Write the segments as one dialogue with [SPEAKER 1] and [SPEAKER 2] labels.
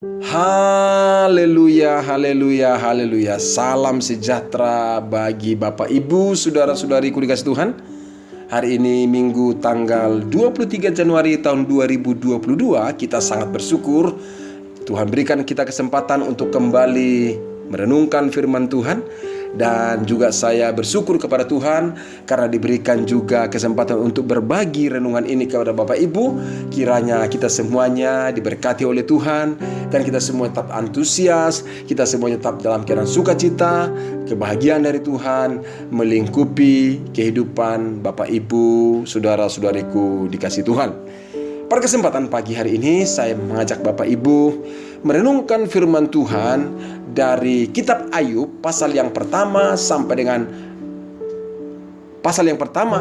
[SPEAKER 1] Haleluya, haleluya, haleluya. Salam sejahtera bagi Bapak Ibu, saudara-saudariku dikasih Tuhan. Hari ini Minggu tanggal 23 Januari tahun 2022. Kita sangat bersyukur Tuhan berikan kita kesempatan untuk kembali merenungkan firman Tuhan. Dan juga saya bersyukur kepada Tuhan karena diberikan juga kesempatan untuk berbagi renungan ini kepada Bapak Ibu. Kiranya kita semuanya diberkati oleh Tuhan dan kita semua tetap antusias, kita semuanya tetap dalam keadaan sukacita, kebahagiaan dari Tuhan melingkupi kehidupan Bapak Ibu, saudara-saudariku dikasih Tuhan. Pada kesempatan pagi hari ini saya mengajak Bapak Ibu merenungkan firman Tuhan dari kitab Ayub pasal yang pertama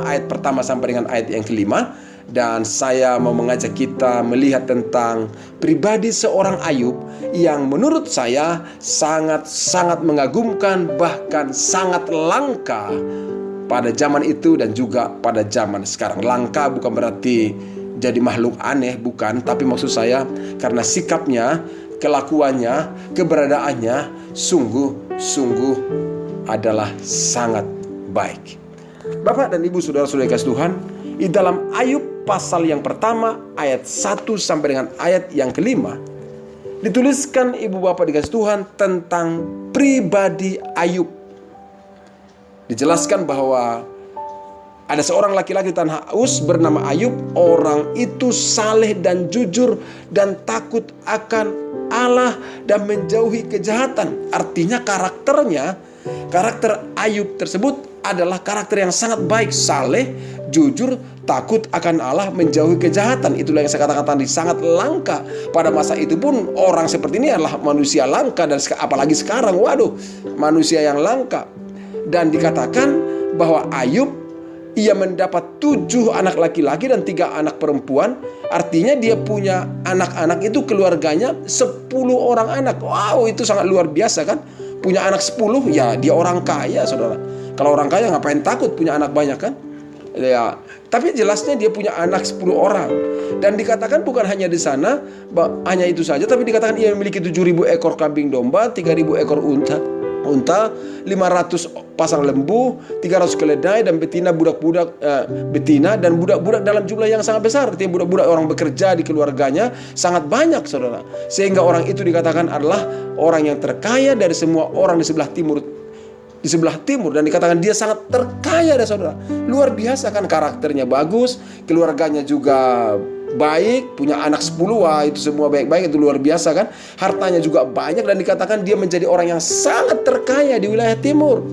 [SPEAKER 1] ayat pertama sampai dengan ayat yang kelima. Dan saya mau mengajak kita melihat tentang pribadi seorang Ayub yang menurut saya sangat mengagumkan, bahkan sangat langka pada zaman itu dan juga pada zaman sekarang. Langka bukan berarti jadi makhluk aneh, bukan. Tapi maksud saya karena sikapnya, kelakuannya, keberadaannya sungguh adalah sangat baik. Bapak dan Ibu, saudara-saudara kasih Tuhan, di dalam Ayub pasal yang pertama ayat 1 sampai dengan ayat yang kelima dituliskan, Ibu Bapak dikasih Tuhan, tentang pribadi Ayub. Dijelaskan bahwa ada seorang laki-laki tanah Uz bernama Ayub. Orang itu saleh dan jujur dan takut akan Allah dan menjauhi kejahatan. Artinya karakter Ayub tersebut adalah karakter yang sangat baik. Saleh, jujur, takut akan Allah, menjauhi kejahatan. Itulah yang saya katakan tadi, sangat langka. Pada masa itu pun orang seperti ini adalah manusia langka. Dan apalagi sekarang, manusia yang langka. Dan dikatakan bahwa Ayub, ia mendapat 7 anak laki-laki dan 3 anak perempuan. Artinya dia punya anak-anak itu keluarganya 10 orang anak. Wow, itu sangat luar biasa kan. Punya anak 10, ya dia orang kaya, saudara. Kalau orang kaya ngapain takut punya anak banyak kan? Ya, tapi jelasnya dia punya anak 10 orang. Dan dikatakan bukan hanya di sana, hanya itu saja, tapi dikatakan ia memiliki 7.000 ekor kambing domba, 3.000 ekor unta, 500 pasang lembu, 300 keledai dan betina dan budak-budak dalam jumlah yang sangat besar. Artinya budak-budak orang bekerja di keluarganya sangat banyak, saudara. Sehingga orang itu dikatakan adalah orang yang terkaya dari semua orang di sebelah timur. Dan dikatakan dia sangat terkaya, saudara. Luar biasa kan, karakternya bagus, keluarganya juga baik, punya anak 10, wah itu semua baik-baik, itu luar biasa kan. Hartanya juga banyak dan dikatakan dia menjadi orang yang sangat terkaya di wilayah timur.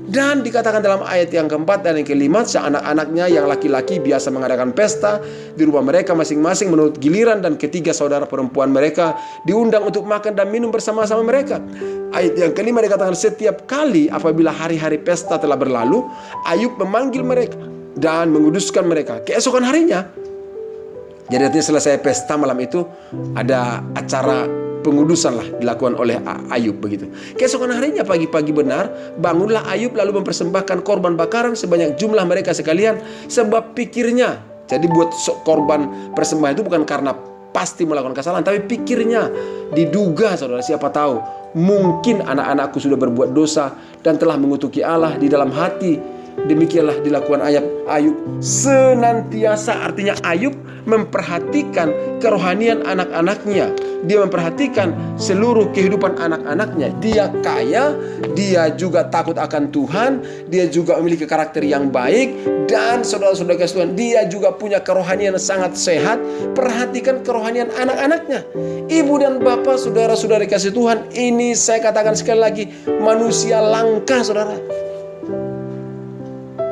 [SPEAKER 1] Dan dikatakan dalam ayat yang keempat dan yang kelima, anak-anaknya yang laki-laki biasa mengadakan pesta di rumah mereka masing-masing menurut giliran, dan ketiga saudara perempuan mereka diundang untuk makan dan minum bersama-sama mereka. Ayat yang kelima dikatakan setiap kali apabila hari-hari pesta telah berlalu, Ayub memanggil mereka dan menguduskan mereka. Keesokan harinya, jadi artinya selesai pesta malam itu ada acara pengudusan lah dilakukan oleh Ayub begitu. Keesokan harinya pagi-pagi benar bangunlah Ayub lalu mempersembahkan korban bakaran sebanyak jumlah mereka sekalian, sebab pikirnya, jadi buat korban persembahan itu bukan karena pasti melakukan kesalahan, tapi pikirnya diduga, saudara, siapa tahu mungkin anak-anakku sudah berbuat dosa dan telah mengutuki Allah di dalam hati. Demikianlah dilakukan Ayub senantiasa. Artinya Ayub memperhatikan kerohanian anak-anaknya. Dia memperhatikan seluruh kehidupan anak-anaknya. Dia kaya, dia juga takut akan Tuhan, dia juga memiliki karakter yang baik. Dan saudara-saudara kasih Tuhan, dia juga punya kerohanian yang sangat sehat. Perhatikan kerohanian anak-anaknya. Ibu dan bapak, saudara-saudara kasih Tuhan, ini saya katakan sekali lagi, manusia langka, saudara.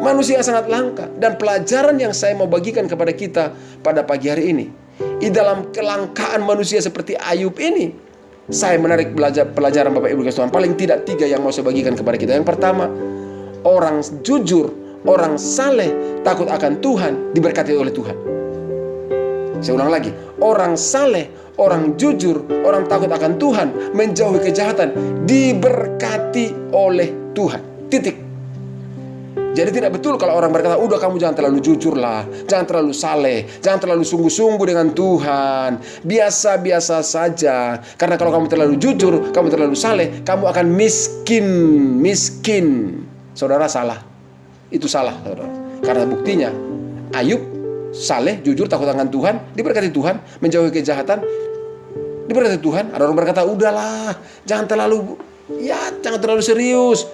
[SPEAKER 1] Manusia yang sangat langka. Dan pelajaran yang saya mau bagikan kepada kita pada pagi hari ini, di dalam kelangkaan manusia seperti Ayub ini, saya menarik pelajaran Bapak Ibu Tuhan. Paling tidak 3 yang mau saya bagikan kepada kita. Yang pertama, orang jujur, orang saleh, takut akan Tuhan, diberkati oleh Tuhan. Saya ulang lagi, orang saleh, orang jujur, orang takut akan Tuhan, menjauhi kejahatan, diberkati oleh Tuhan. Titik. Jadi tidak betul kalau orang berkata, udah kamu jangan terlalu jujur lah, jangan terlalu saleh, jangan terlalu sungguh-sungguh dengan Tuhan, biasa-biasa saja. Karena kalau kamu terlalu jujur, kamu terlalu saleh, kamu akan miskin. Saudara, salah. Itu salah, saudara. Karena buktinya Ayub saleh, jujur, takut akan Tuhan, diberkati Tuhan, menjauhi kejahatan, diberkati Tuhan. Ada orang berkata, udahlah, jangan terlalu serius.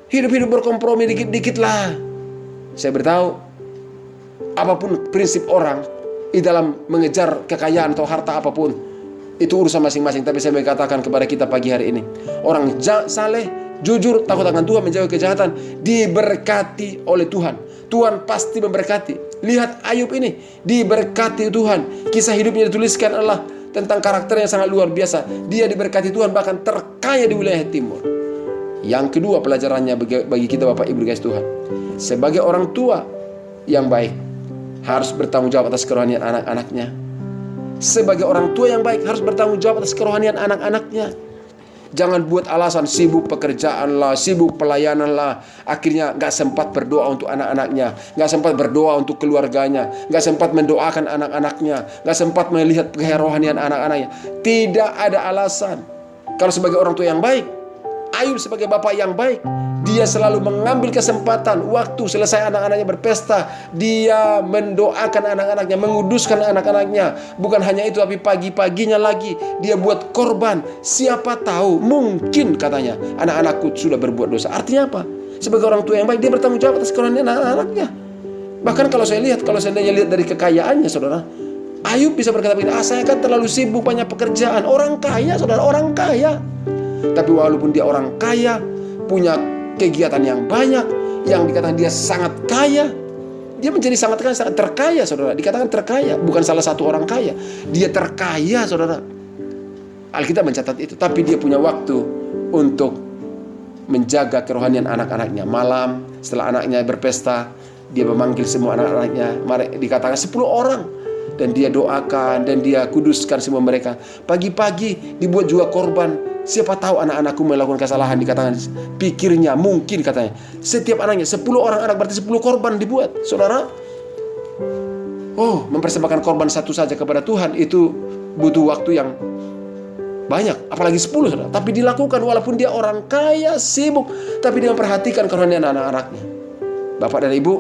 [SPEAKER 1] Hidup berkompromi dikit-dikit lah. Saya beritahu, apapun prinsip orang di dalam mengejar kekayaan atau harta apapun, itu urusan masing-masing. Tapi saya mau katakan kepada kita pagi hari ini, orang saleh, jujur, takut akan Tuhan, menjauhi kejahatan, diberkati oleh Tuhan. Tuhan pasti memberkati. Lihat Ayub ini, diberkati Tuhan. Kisah hidupnya dituliskan adalah tentang karakter yang sangat luar biasa. Dia diberkati Tuhan, bahkan terkaya di wilayah timur. Yang kedua pelajarannya bagi kita Bapak Ibu guys Tuhan, sebagai orang tua yang baik harus bertanggung jawab atas kerohanian anak-anaknya. Sebagai orang tua yang baik harus bertanggung jawab atas kerohanian anak-anaknya. Jangan buat alasan sibuk pekerjaan lah, sibuk pelayanan lah, akhirnya gak sempat berdoa untuk anak-anaknya, gak sempat berdoa untuk keluarganya, gak sempat mendoakan anak-anaknya, gak sempat melihat kerohanian anak-anaknya. Tidak ada alasan. Kalau sebagai orang tua yang baik, Ayub sebagai bapak yang baik, dia selalu mengambil kesempatan waktu selesai anak-anaknya berpesta, dia mendoakan anak-anaknya, menguduskan anak-anaknya. Bukan hanya itu, tapi pagi-paginya lagi dia buat korban. Siapa tahu, mungkin katanya, anak-anakku sudah berbuat dosa. Artinya apa? Sebagai orang tua yang baik, dia bertanggung jawab atas kerohanian anak-anaknya. Bahkan kalau saya lihat dari kekayaannya, saudara, Ayub bisa berkata begini, saya kan terlalu sibuk banyak pekerjaan. Orang kaya, saudara, orang kaya. Tapi walaupun dia orang kaya, punya kegiatan yang banyak, yang dikatakan dia sangat kaya, dia menjadi sangat terkaya, saudara. Dikatakan terkaya, bukan salah satu orang kaya. Dia terkaya, saudara. Alkitab mencatat itu. Tapi dia punya waktu untuk menjaga kerohanian anak-anaknya. Malam, setelah anaknya berpesta, dia memanggil semua anak-anaknya. Dikatakan 10 orang. Dan dia doakan, dan dia kuduskan semua mereka. Pagi-pagi dibuat juga korban. Siapa tahu anak-anakku melakukan kesalahan. Dikatakan pikirnya, mungkin katanya, setiap anaknya 10 orang anak, berarti 10 korban dibuat. Saudara, mempersembahkan korban satu saja kepada Tuhan itu butuh waktu yang banyak, apalagi 10, saudara. Tapi dilakukan walaupun dia orang kaya, sibuk, tapi dia memperhatikan kerohanian anak-anaknya. Bapak dan Ibu,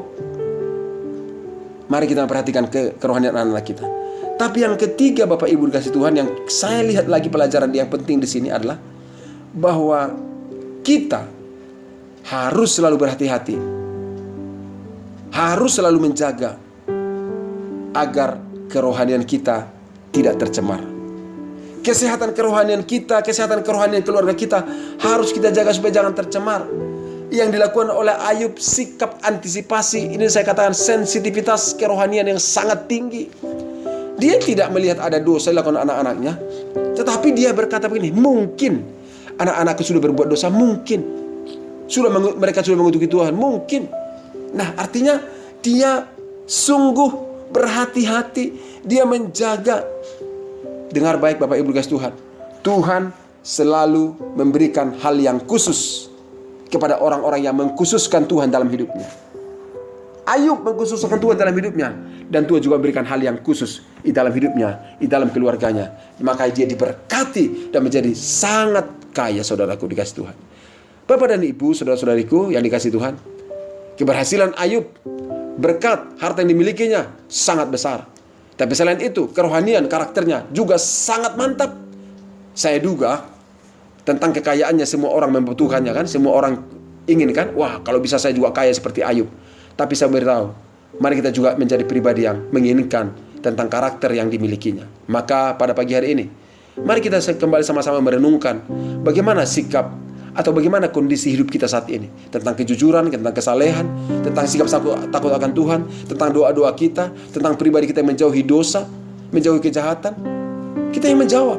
[SPEAKER 1] mari kita memperhatikan kerohanian anak-anak kita. Tapi yang ketiga, Bapak Ibu dikasih Tuhan, yang saya lihat lagi pelajaran yang penting di sini adalah bahwa kita harus selalu berhati-hati, harus selalu menjaga agar kerohanian kita tidak tercemar. Kesehatan kerohanian kita, kesehatan kerohanian keluarga kita harus kita jaga supaya jangan tercemar. Yang dilakukan oleh Ayub, sikap antisipasi, ini saya katakan sensitivitas kerohanian yang sangat tinggi. Dia tidak melihat ada dosa dilakukan anak-anaknya, tetapi dia berkata begini, mungkin anak-anakku sudah berbuat dosa, mungkin mereka sudah mengutuki Tuhan, mungkin. Nah, artinya dia sungguh berhati-hati, dia menjaga. Dengar baik Bapak Ibu kasih Tuhan, Tuhan selalu memberikan hal yang khusus kepada orang-orang yang mengkhususkan Tuhan dalam hidupnya. Ayub mengkhususkan Tuhan dalam hidupnya, dan Tuhan juga memberikan hal yang khusus di dalam hidupnya, di dalam keluarganya. Maka dia diberkati dan menjadi sangat kaya, saudaraku dikasih Tuhan. Bapak dan Ibu, saudara-saudariku yang dikasih Tuhan, keberhasilan Ayub, berkat harta yang dimilikinya sangat besar. Tapi selain itu, kerohanian karakternya juga sangat mantap. Saya duga tentang kekayaannya semua orang membutuhkannya kan, semua orang inginkan, wah kalau bisa saya juga kaya seperti Ayub. Tapi saya beritahu, mari kita juga menjadi pribadi yang menginginkan tentang karakter yang dimilikinya. Maka pada pagi hari ini, mari kita kembali sama-sama merenungkan bagaimana sikap atau bagaimana kondisi hidup kita saat ini. Tentang kejujuran, tentang kesalehan, tentang sikap takut akan Tuhan, tentang doa-doa kita, tentang pribadi kita yang menjauhi dosa, menjauhi kejahatan. Kita yang menjawab.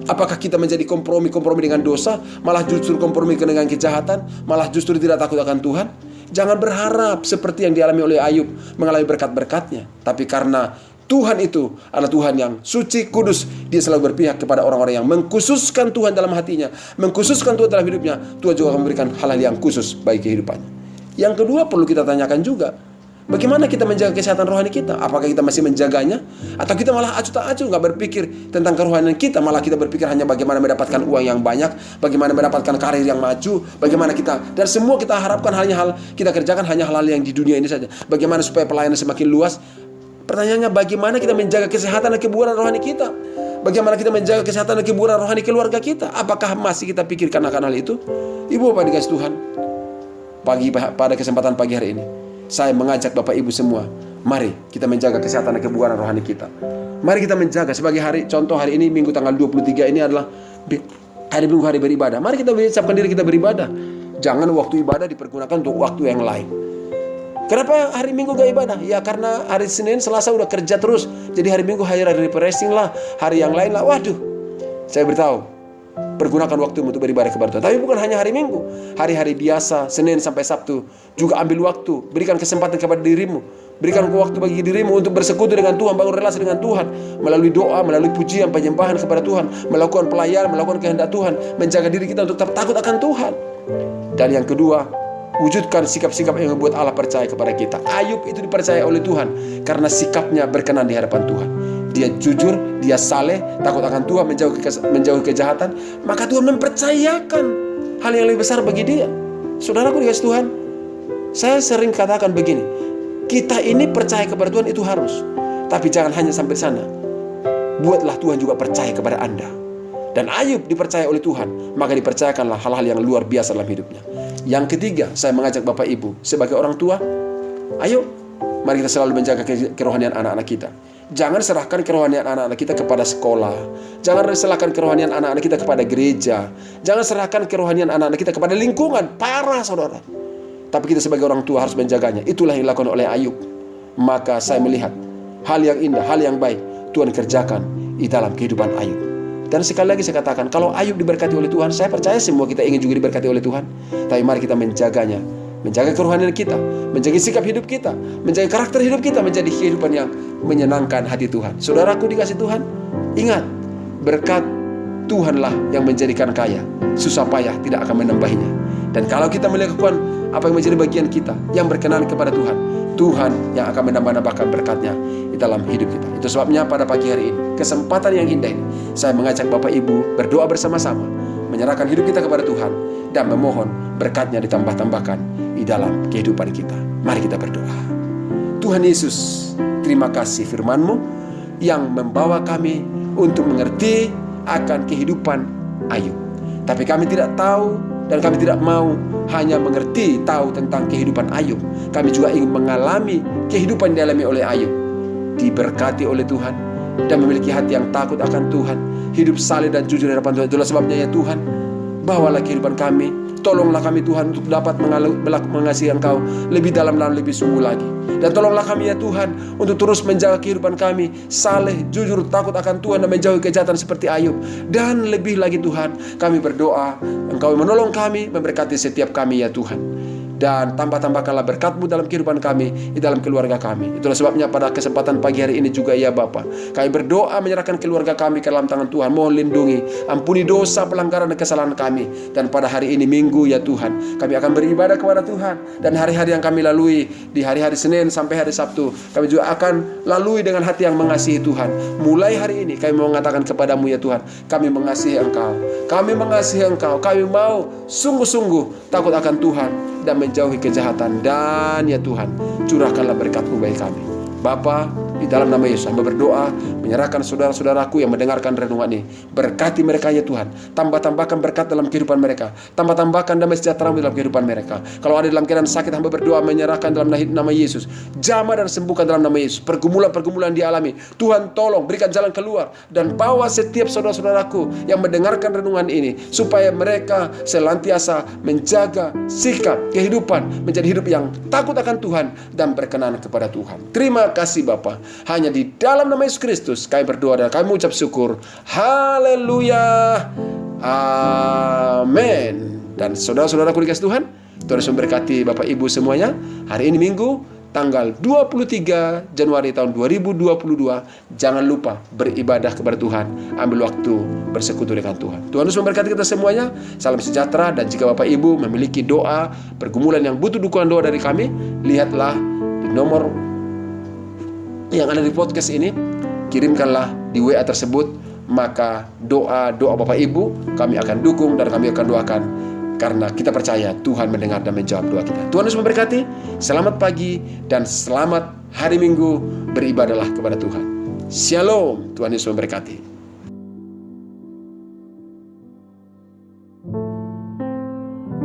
[SPEAKER 1] Apakah kita menjadi kompromi dengan dosa, malah justru kompromi dengan kejahatan, malah justru tidak takut akan Tuhan? Jangan berharap seperti yang dialami oleh Ayub, mengalami berkat-berkatnya. Tapi karena Tuhan itu adalah Tuhan yang suci, kudus, dia selalu berpihak kepada orang-orang yang mengkhususkan Tuhan dalam hatinya, mengkhususkan Tuhan dalam hidupnya. Tuhan juga akan memberikan hal-hal yang khusus bagi kehidupannya. Yang kedua perlu kita tanyakan juga, bagaimana kita menjaga kesehatan rohani kita? Apakah kita masih menjaganya? Atau kita malah acuh tak acuh, gak berpikir tentang kerohanian kita, malah kita berpikir hanya bagaimana mendapatkan uang yang banyak, bagaimana mendapatkan karir yang maju, bagaimana kita, dan semua kita harapkan kita kerjakan hanya hal-hal yang di dunia ini saja. Bagaimana supaya pelayanan semakin luas? Pertanyaannya, bagaimana kita menjaga kesehatan dan kebugaran rohani kita? Bagaimana kita menjaga kesehatan dan kebugaran rohani keluarga kita? Apakah masih kita pikirkan akan hal itu? Ibu Bapak dikasih Tuhan, pada kesempatan pagi hari ini, saya mengajak Bapak Ibu semua, mari kita menjaga kesehatan dan kebugaran rohani kita. Mari kita menjaga sebagai contoh hari ini, Minggu tanggal 23 ini adalah hari Minggu, hari beribadah. Mari kita siapkan diri kita beribadah. Jangan waktu ibadah dipergunakan untuk waktu yang lain. Kenapa hari Minggu gak ibadah? Ya karena hari Senin, Selasa udah kerja terus. Jadi hari Minggu hari refreshing lah, hari yang lain lah. Waduh, saya beritahu, pergunakan waktu untuk beribadah kepada Tuhan. Tapi bukan hanya hari Minggu, hari-hari biasa, Senin sampai Sabtu, juga ambil waktu, berikan kesempatan kepada dirimu, berikan waktu bagi dirimu untuk bersekutu dengan Tuhan, bangun relasi dengan Tuhan, melalui doa, melalui pujian, penyembahan kepada Tuhan, melakukan pelayanan, melakukan kehendak Tuhan, menjaga diri kita untuk tetap takut akan Tuhan. Dan yang kedua, wujudkan sikap-sikap yang membuat Allah percaya kepada kita. Ayub itu dipercaya oleh Tuhan karena sikapnya berkenan di hadapan Tuhan. Dia jujur, dia saleh, takut akan Tuhan, menjauhi kejahatan. Maka Tuhan mempercayakan hal yang lebih besar bagi dia. Saudaraku dikasih Tuhan, saya sering katakan begini, kita ini percaya kepada Tuhan itu harus, tapi jangan hanya sampai sana. Buatlah Tuhan juga percaya kepada Anda. Dan Ayub dipercaya oleh Tuhan, maka dipercayakanlah hal-hal yang luar biasa dalam hidupnya. Yang ketiga, saya mengajak Bapak Ibu sebagai orang tua, ayo mari kita selalu menjaga kerohanian anak-anak kita. Jangan serahkan kerohanian anak-anak kita kepada sekolah. Jangan serahkan kerohanian anak-anak kita kepada gereja. Jangan serahkan kerohanian anak-anak kita kepada lingkungan. Parah, saudara. Tapi kita sebagai orang tua harus menjaganya. Itulah yang dilakukan oleh Ayub. Maka saya melihat hal yang indah, hal yang baik Tuhan kerjakan di dalam kehidupan Ayub. Dan sekali lagi saya katakan, kalau Ayub diberkati oleh Tuhan, saya percaya semua kita ingin juga diberkati oleh Tuhan. Tapi mari kita menjaganya, menjaga kerohanian kita, menjaga sikap hidup kita, menjaga karakter hidup kita, menjadi kehidupan yang menyenangkan hati Tuhan. Saudaraku dikasih Tuhan, ingat, berkat Tuhanlah yang menjadikan kaya, susah payah tidak akan menambahinya. Dan kalau kita melakukan apa yang menjadi bagian kita, yang berkenan kepada Tuhan, Tuhan yang akan menambah-nambahkan berkatnya di dalam hidup kita. Itu sebabnya pada pagi hari ini, kesempatan yang indah ini, saya mengajak Bapak Ibu berdoa bersama-sama, menyerahkan hidup kita kepada Tuhan, dan memohon berkatnya ditambah-tambahkan di dalam kehidupan kita. Mari kita berdoa. Tuhan Yesus, terima kasih firman-Mu yang membawa kami untuk mengerti akan kehidupan Ayub. Tapi kami tidak tahu dan kami tidak mau hanya mengerti, tahu tentang kehidupan Ayub. Kami juga ingin mengalami kehidupan yang dialami oleh Ayub. Diberkati oleh Tuhan dan memiliki hati yang takut akan Tuhan, hidup saleh dan jujur di hadapan Tuhan. Itulah sebabnya ya Tuhan, bawalah kehidupan kami. Tolonglah kami Tuhan untuk dapat mengasihi Engkau lebih dalam dan lebih sungguh lagi. Dan tolonglah kami ya Tuhan untuk terus menjaga kehidupan kami saleh, jujur, takut akan Tuhan dan menjauhi kejahatan seperti Ayub. Dan lebih lagi Tuhan, kami berdoa Engkau menolong kami, memberkati setiap kami ya Tuhan. Dan tambah-tambahkanlah berkat-Mu dalam kehidupan kami, di dalam keluarga kami. Itulah sebabnya pada kesempatan pagi hari ini juga ya Bapa, kami berdoa menyerahkan keluarga kami ke dalam tangan Tuhan. Mohon lindungi, ampuni dosa, pelanggaran dan kesalahan kami. Dan pada hari ini Minggu ya Tuhan, kami akan beribadah kepada Tuhan. Dan hari-hari yang kami lalui, di hari-hari Senin sampai hari Sabtu, kami juga akan lalui dengan hati yang mengasihi Tuhan. Mulai hari ini kami mau mengatakan kepadamu ya Tuhan, kami mengasihi Engkau, kami mengasihi Engkau, kami mau sungguh-sungguh takut akan Tuhan dan menjauhi kejahatan. Dan ya Tuhan, curahkanlah berkat-Mu bagi kami. Bapa, di dalam nama Yesus, hamba berdoa menyerahkan saudara-saudaraku yang mendengarkan renungan ini. Berkati mereka ya Tuhan, tambah-tambahkan berkat dalam kehidupan mereka, tambah-tambahkan damai sejahtera dalam kehidupan mereka. Kalau ada dalam keadaan sakit, hamba berdoa menyerahkan dalam nama Yesus, jamah dan sembuhkan dalam nama Yesus. Pergumulan-pergumulan dialami, Tuhan tolong berikan jalan keluar. Dan bawa setiap saudara-saudaraku yang mendengarkan renungan ini, supaya mereka senantiasa menjaga sikap kehidupan, menjadi hidup yang takut akan Tuhan dan berkenan kepada Tuhan. Terima kasih Bapa. Hanya di dalam nama Yesus Kristus kami berdoa dan kami mengucap syukur. Haleluya. Amin. Dan saudara-saudaraku dikasih Tuhan, Tuhan memberkati Bapak Ibu semuanya. Hari ini Minggu tanggal 23 Januari tahun 2022, jangan lupa beribadah kepada Tuhan. Ambil waktu bersekutu dengan Tuhan. Tuhan Yesus memberkati kita semuanya. Salam sejahtera. Dan jika Bapak Ibu memiliki doa, pergumulan yang butuh dukungan doa dari kami, lihatlah di nomor yang ada di podcast ini. Kirimkanlah di WA tersebut. Maka doa-doa Bapak Ibu kami akan dukung dan kami akan doakan. Karena kita percaya Tuhan mendengar dan menjawab doa kita. Tuhan Yesus memberkati. Selamat pagi dan selamat hari Minggu. Beribadahlah kepada Tuhan. Shalom. Tuhan Yesus memberkati.